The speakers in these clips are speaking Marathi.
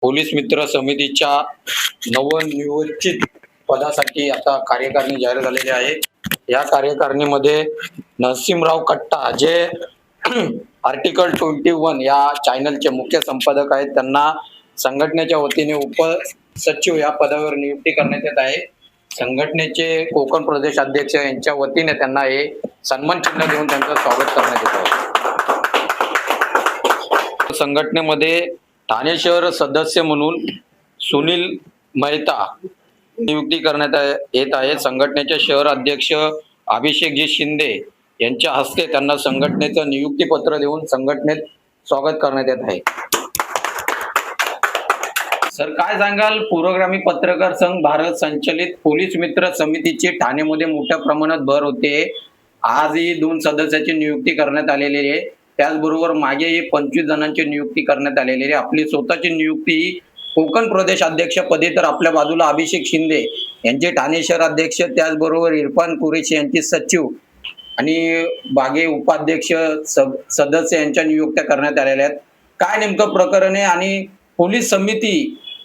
पोलीस मित्र समितीच्या नवनियोजित पदासाठी आता कार्यकारिणी जाहीर झालेली आहे. या कार्यकारिणीमध्ये नरसिंहराव कट्टा जे आर्टिकल 21 या चॅनलचे मुख्य संपादक आहेत, त्यांना संघटनेच्या वतीने उपसचिव या पदावर नियुक्ती करण्यात येत आहे. संघटनेचे कोकण प्रदेश अध्यक्ष यांच्या वतीने त्यांना हे सन्मान चिन्ह देऊन त्यांचं स्वागत करण्यात येत आहे. संघटनेमध्ये ठाणे शहर सदस्य म्हणून सुनील मेहता नियुक्ती करण्यात येत आहे. संघटनेचे शहर अध्यक्ष अभिषेकजी शिंदे यांच्या हस्ते त्यांना संघटनेचं नियुक्ती पत्र देऊन संघटनेत स्वागत करण्यात येत आहे. सर, काय सांगाल, पुरोगामी पत्रकार संघ भारत संचलित पोलीस मित्र समितीची ठाणेमध्ये मोठ्या प्रमाणात भर होते. आजही 2 सदस्याची नियुक्ती करण्यात आलेली आहे. त्याचबरोबर मागेही 25 जणांची नियुक्ती करण्यात आलेली आहे. आपली स्वतःची नियुक्ती कोकण प्रदेश अध्यक्ष पदी, तर आपल्या बाजूला अभिषेक शिंदे यांचे ठाणे शहर अध्यक्ष, त्याचबरोबर इरफान कुरेशी यांची सचिव आणि बागे उपाध्यक्ष सदस्य यांच्या नियुक्त्या करण्यात आलेल्या आहेत. काय नेमकं प्रकरण आहे आणि पोलीस समिती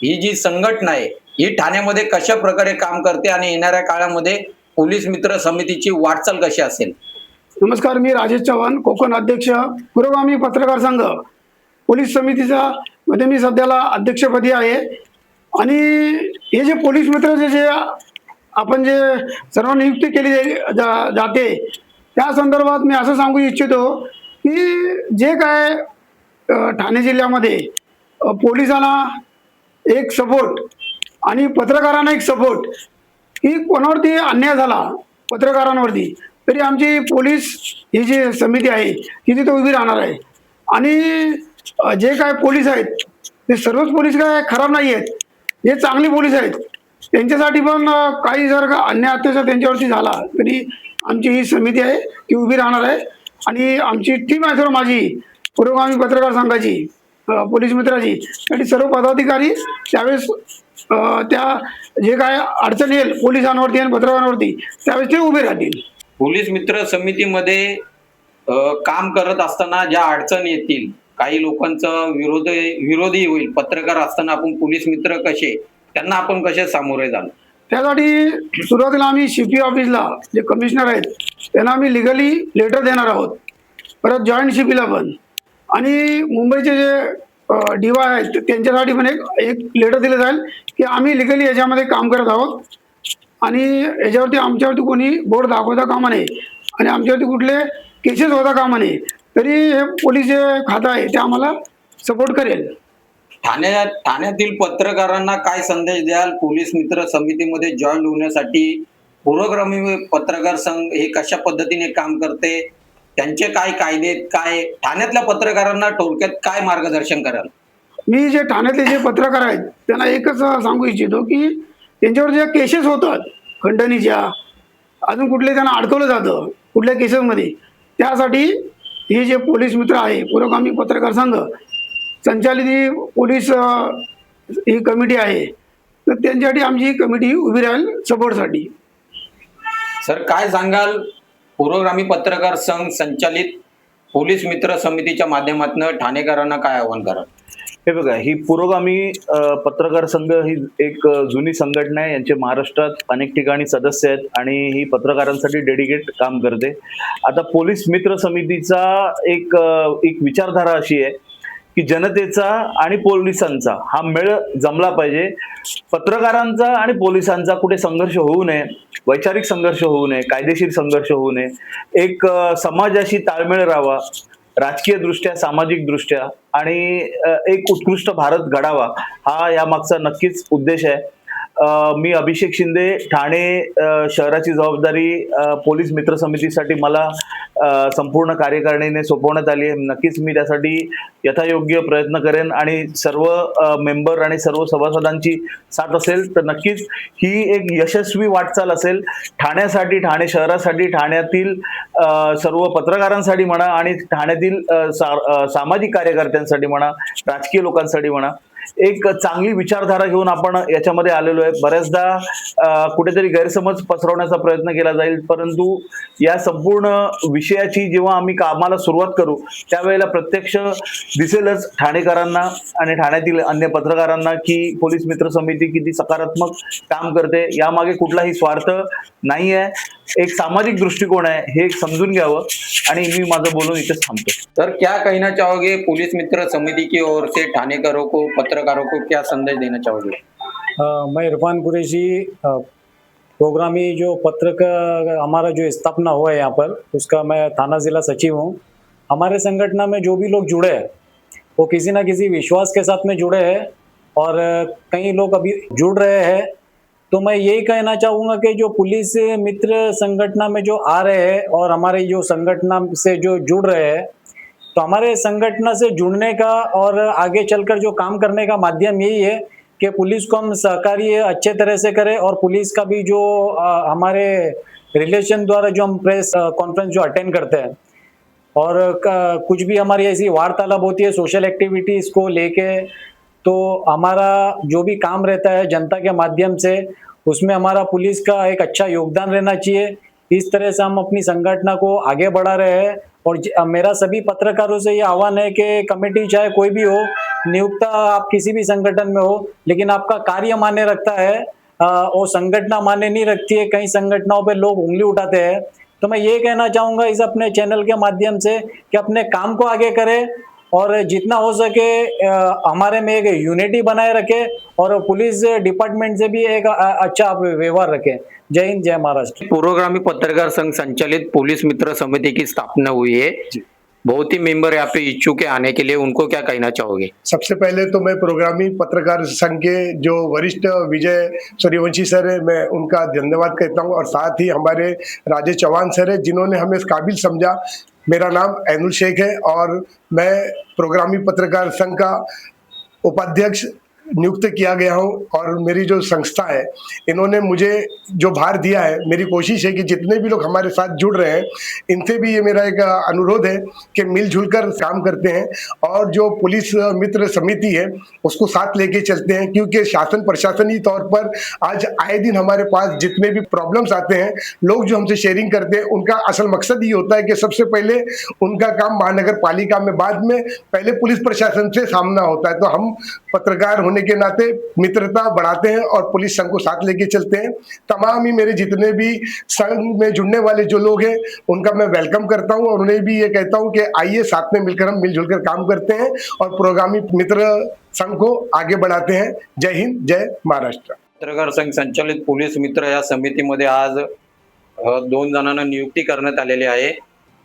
ही जी संघटना आहे ही ठाण्यामध्ये कशा प्रकारे काम करते आणि येणाऱ्या काळामध्ये पोलीस मित्र समितीची वाटचाल कशी असेल? नमस्कार, मी राजेश चव्हाण, कोकण अध्यक्ष पुरोगामी पत्रकार संघ पोलीस समितीचा मध्ये मी सध्याला अध्यक्षपदी आहे. आणि हे जे पोलीस मित्र जे आपण जे सर्व नियुक्ती केली जाते त्या संदर्भात मी असं सांगू इच्छितो की जे काय ठाणे जिल्ह्यामध्ये पोलिसांना एक सपोर्ट आणि पत्रकारांना एक सपोर्ट, की कोणावरती अन्याय झाला पत्रकारांवरती तरी आमची पोलीस ही जी समिती आहे ही तिथे उभी राहणार आहे. आणि जे काय पोलीस आहेत ते सर्वच पोलीस काय खराब नाही आहेत, जे चांगली पोलीस आहेत त्यांच्यासाठी पण काही जर का अन्याय अत्याचार त्यांच्यावरती झाला तरी आमची ही समिती आहे ती उभी राहणार आहे. आणि आमची टीम आहे सर्व माझी पुरोगामी पत्रकार संघाची पोलीस मित्राची, आणि सर्व पदाधिकारी त्यावेळेस त्या जे काय अडचण येईल पोलिसांवरती आणि पत्रकारांवरती त्यावेळेस ते उभे राहतील. पोलीस मित्र समितीमध्ये काम करत असताना ज्या अडचणी येतील, काही लोकांचं विरोधी होईल, पत्रकार असताना आपण पोलीस मित्र कसे त्यांना आपण कसे सामोरे जाल? त्यासाठी सुरुवातीला आम्ही CP ऑफिसला जे कमिशनर आहेत त्यांना आम्ही लिगली लेटर देणार आहोत, परत जॉईंट CPला पण, आणि मुंबईचे जे DY आहेत त्यांच्यासाठी पण एक लेटर दिलं जाईल की आम्ही लिगली याच्यामध्ये काम करत आहोत आणि याच्यावरती आमच्यावरती कोणी बोर्ड दाखवता कामा नये आणि आमच्यावरती कुठले केसेस होता कामा नये, तरी हे पोलीस जे खातं आहे ते आम्हाला सपोर्ट करेल. ठाण्यातील पत्रकारांना काय संदेश द्याल? पोलीस मित्र समितीमध्ये जॉईन होण्यासाठी पुरोगामी पत्रकार संघ हे कशा पद्धतीने काम करते, त्यांचे काय कायदे, काय ठाण्यातल्या पत्रकारांना थोडक्यात काय मार्गदर्शन कराल? मी जे ठाण्यातले जे पत्रकार आहेत त्यांना एकच सांगू इच्छितो की त्यांच्यावर ज्या केसेस होतात खंडणीच्या, अजून कुठले त्यांना अडकवलं जातं कुठल्या केसेसमध्ये, त्यासाठी हे जे पोलीस मित्र आहे पुरोगामी पत्रकार संघ संचालित ही पोलीस ही कमिटी आहे, तर त्यांच्यासाठी आमची ही कमिटी उभी राहील सपोर्टसाठी. सर, काय सांगाल, पुरोगामी पत्रकार संघ संचालित पोलीस मित्र समितीच्या माध्यमातून ठाणेकरांना काय आवाहन कराल? हे बघा, ही पुरोगामी पत्रकार संघ ही एक जुनी संघटना आहे. यांचे महाराष्ट्रात अनेक ठिकाणी सदस्य आहेत आणि ही पत्रकारांसाठी डेडिकेट काम करते. आता पोलीस मित्र समितीचा एक विचारधारा अशी आहे की जनतेचा आणि पोलिसांचा हा मेळ जमला पाहिजे. पत्रकारांचा आणि पोलिसांचा कुठे संघर्ष होऊ नये, वैचारिक संघर्ष होऊ नये, कायदेशीर संघर्ष होऊ नये, एक समाजाशी ताळमेळ राहावा, राजकीय दृष्ट्या, सामाजिक दृष्ट्या, आणि एक उत्कृष्ट भारत घडावा, हा यामागचा नक्कीच उद्देश आहे. मी अभिषेक शिंदे, ठाणे शहराची जबाबदारी पोलीस मित्र समितीसाठी मला संपूर्ण कार्यकारिणीने सोपवण्यात आली आहे. नक्कीच मी त्यासाठी यथायोग्य प्रयत्न करेन आणि सर्व मेंबर आणि सर्व सभासदांची साथ असेल तर नक्कीच ही एक यशस्वी वाटचाल असेल ठाण्यासाठी, ठाणे शहरासाठी, ठाण्यातील सर्व पत्रकारांसाठी म्हणा आणि ठाण्यातील सामाजिक कार्यकर्त्यांसाठी म्हणा, राजकीय लोकांसाठी म्हणा. एक चांगली विचारधारा घेऊन आपण याच्यामध्ये आलेलो आहे. बऱ्याचदा कुठेतरी गैरसमज पसरवण्याचा प्रयत्न केला जाईल, परंतु या संपूर्ण विषयाची जेव्हा आम्ही कामाला सुरुवात करू त्यावेळेला प्रत्यक्ष दिसेलच ठाणेकरांना आणि ठाण्यातील अन्य पत्रकारांना की पोलीस मित्र समिती किती सकारात्मक काम करते. यामागे कुठलाही स्वार्थ नाही आहे, एक सामाजिक दृष्टिकोन आहे, हे एक समजून घ्यावं. आणि मी माझं बोलून इथेच थांबतो. सर, क्या कहना चाहोगे पुलिस मित्र समिति की ओर से ठाणेकरों को, पत्रकारों को क्या संदेश देना चाहोगे? मैं इरफान कुरैशी, प्रोग्रामी जो पत्रकार हमारा जो स्थापना हुआ है यहाँ पर, उसका मैं थाना जिला सचिव हूँ। हमारे संगठन में जो भी लोग जुड़े हैं वो किसी ना किसी विश्वास के साथ में जुड़े हैं और कई लोग अभी जुड़ रहे हैं। तो मैं यही कहना चाहूँगा कि जो पुलिस मित्र संगठन में जो आ रहे हैं और हमारे जो संगठन से जो जुड़ रहे हैं, तो हमारे संगठन से जुड़ने का और आगे चलकर जो काम करने का माध्यम यही है कि पुलिस को हम सहकारी अच्छे तरह से करें और पुलिस का भी जो हमारे रिलेशन द्वारा जो हम प्रेस कॉन्फ्रेंस जो अटेंड करते हैं और कुछ भी हमारी ऐसी वार्तालाप होती है सोशल एक्टिविटीज़ को लेके, तो हमारा जो भी काम रहता है जनता के माध्यम से, उसमें हमारा पुलिस का एक अच्छा योगदान रहना चाहिए। इस तरह से हम अपनी संगठन को आगे बढ़ा रहे हैं। और मेरा सभी पत्रकारों से ये आह्वान है कि कमेटी चाहे कोई भी हो, नियुक्ता आप किसी भी संगठन में हो, लेकिन आपका कार्य मान्य रखता है और संगठन मान्य नहीं रखती है। कई संगठनों पे लोग उंगली उठाते हैं। तो मैं ये कहना चाहूँगा इस अपने चैनल के माध्यम से कि अपने काम को आगे करें और जितना हो सके हमारे में एक यूनिटी बनाए रखे और पुलिस डिपार्टमेंट से भी एक अच्छा व्यवहार रखें। जय हिंद, जय महाराष्ट्र। पुरोगामी पत्रकार संघ संचालित पुलिस मित्र समिति की स्थापना हुई है। बहुत ही मेंबर यहाँ पे इच्छुक है आने के लिए, उनको क्या कहना चाहोगे? सबसे पहले तो मैं प्रोग्रामी पत्रकार संघ के जो वरिष्ठ विजय सूर्यवंशी सर है, मैं उनका धन्यवाद कहता हूँ और साथ ही हमारे राजेश चौहान सर है जिन्होंने हमें इस काबिल समझा। मेरा नाम ऐनुल शेख है और मैं प्रोग्रामी पत्रकार संघ का उपाध्यक्ष नियुक्त किया गया हूं और मेरी जो संस्था है इन्होंने मुझे जो भार दिया है, मेरी कोशिश है कि जितने भी लोग हमारे साथ जुड़ रहे हैं इनसे भी ये मेरा एक अनुरोध है कि मिलजुल कर काम करते हैं और जो पुलिस मित्र समिति है उसको साथ लेके चलते हैं, क्योंकि शासन प्रशासनिक तौर पर आज आए दिन हमारे पास जितने भी प्रॉब्लम्स आते हैं, लोग जो हमसे शेयरिंग करते हैं, उनका असल मकसद ये होता है कि सबसे पहले उनका काम महानगर पालिका में, बाद में पहले पुलिस प्रशासन से सामना होता है। तो हम पत्रकार होने के नाते मित्रता बढ़ाते हैं और पुलिस संघ को साथ लेके चलते हैं। तमाम ही मेरे जितने भी संघ में जुड़ने वाले जो लोग हैं उनका मैं वेलकम करता हूं और उन्हें भी ये कहता हूं कि आइए साथ में मिलकर हम मिलजुल कर काम करते हैं और प्रोग्रामी मित्र संघ को आगे बढ़ाते हैं। जय हिंद, जय महाराष्ट्र। पत्रकार संघ संचालित पोलीस मित्र या समितीमध्ये आज 2 जणांना नियुक्ती करण्यात आलेली आहे।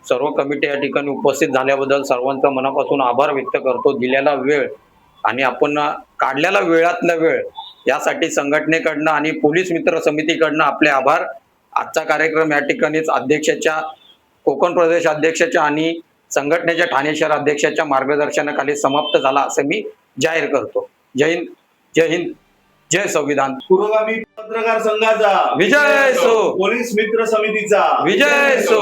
सर्व कमिटी या ठिकाणी उपस्थित झाल्याबद्दल सर्वांचा मनापासून आभार व्यक्त करतो। दिलेला वेळ आणि आपण काढलेला वेळातला वेळ यासाठी संघटनेकडनं आणि पोलीस मित्र समितीकडनं आपले आभार। आजचा कार्यक्रम या ठिकाणीच अध्यक्षाच्या, कोकण प्रदेश अध्यक्षाच्या आणि संघटनेच्या ठाणे शहर अध्यक्षाच्या मार्गदर्शनाखाली समाप्त झाला असं मी जाहीर करतो। जय हिंद, जय हिंद, जय संविधान। पुरोगामी पत्रकार संघाचा विजय असो, पोलीस मित्र समितीचा विजय असो।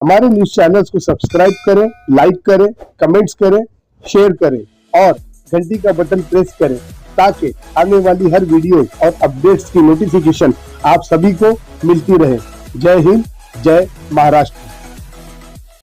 हमारे न्यूज चैनल्स को सब्सक्राइब करें, लाइक करें, कमेंट्स करें, शेयर करें और घंटी का बटन प्रेस करें ताकि आने वाली हर वीडियो और अपडेट्स की नोटिफिकेशन आप सभी को मिलती रहे। जय हिंद, जय महाराष्ट्र।